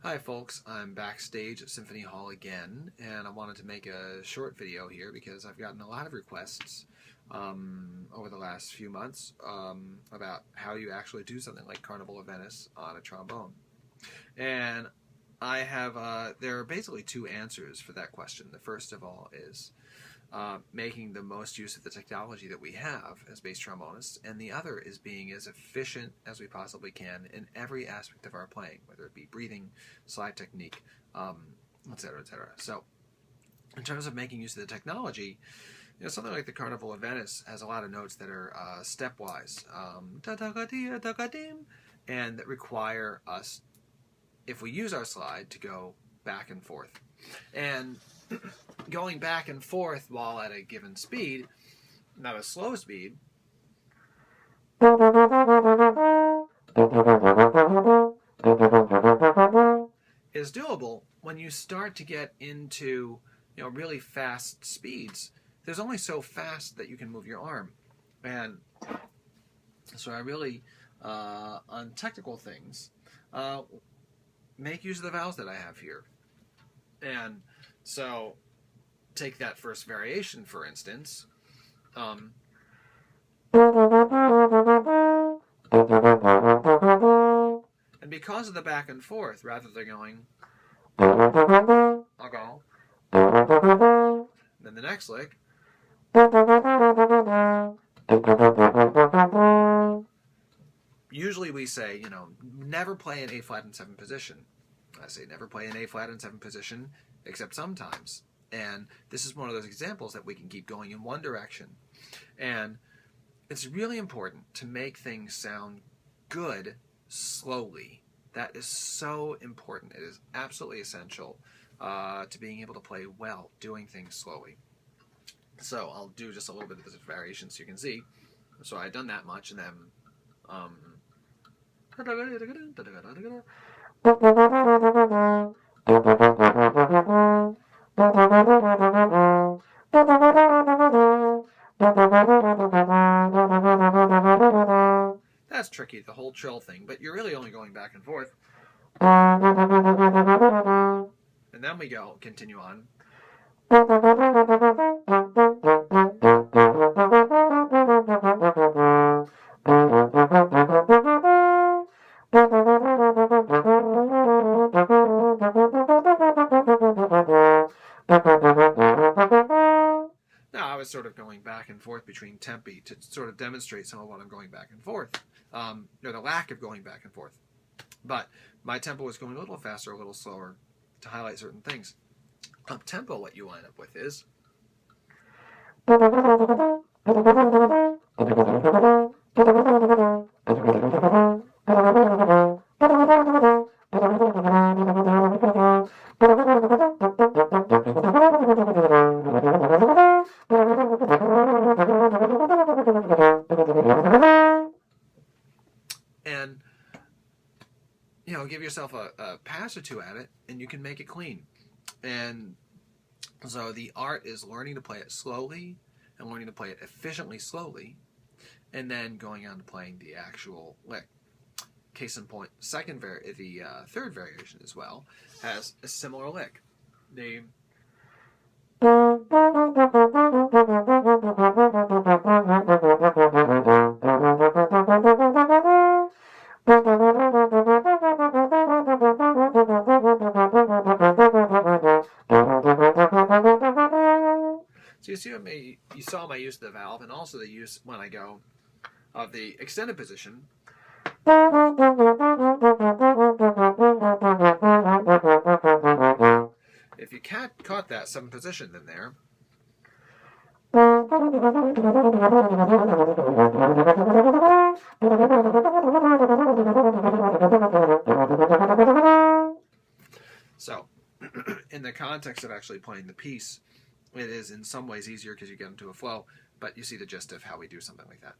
Hi folks, I'm backstage at Symphony Hall again, and I wanted to make a short video here because I've gotten a lot of requests over the last few months about how you actually do something like Carnival of Venice on a trombone. And I have, there are basically two answers for that question. The first of all is making the most use of the technology that we have as bass trombonists, and the other is being as efficient as we possibly can in every aspect of our playing, whether it be breathing, slide technique, etc., etc. So, in terms of making use of the technology, something like the Carnival of Venice has a lot of notes that are stepwise, and that require us, if we use our slide, to go back and forth. And going back and forth while at a given speed, not a slow speed, is doable when you start to get into really fast speeds. There's only so fast that you can move your arm. And so I really, on technical things, make use of the vowels that I have here. And so take that first variation, for instance. And because of the back and forth, rather than going, I'll go. Then the next lick. Usually we say, never play an A flat in 7 position. I say never play an A flat in 7 position, except sometimes. And this is one of those examples that we can keep going in one direction. And it's really important to make things sound good slowly. That is so important. It is absolutely essential to being able to play well, doing things slowly. So I'll do just a little bit of this variation so you can see. So I've done that much, and then that's tricky, the whole trill thing, but you're really only going back and forth. And then we continue on. Now, I was sort of going back and forth between tempi to sort of demonstrate some of what I'm going back and forth, or the lack of going back and forth. But my tempo was going a little faster, a little slower to highlight certain things. Up tempo, what you wind up with is and give yourself a pass or two at it, and you can make it clean. And so the art is learning to play it slowly and learning to play it efficiently slowly, and then going on to playing the actual lick. Case in point, the third variation as well has a similar lick. So you saw my use of the valve, and also the use when I go of the extended position. If you caught that 7 position in there, so in the context of actually playing the piece, it is in some ways easier because you get into a flow, but you see the gist of how we do something like that.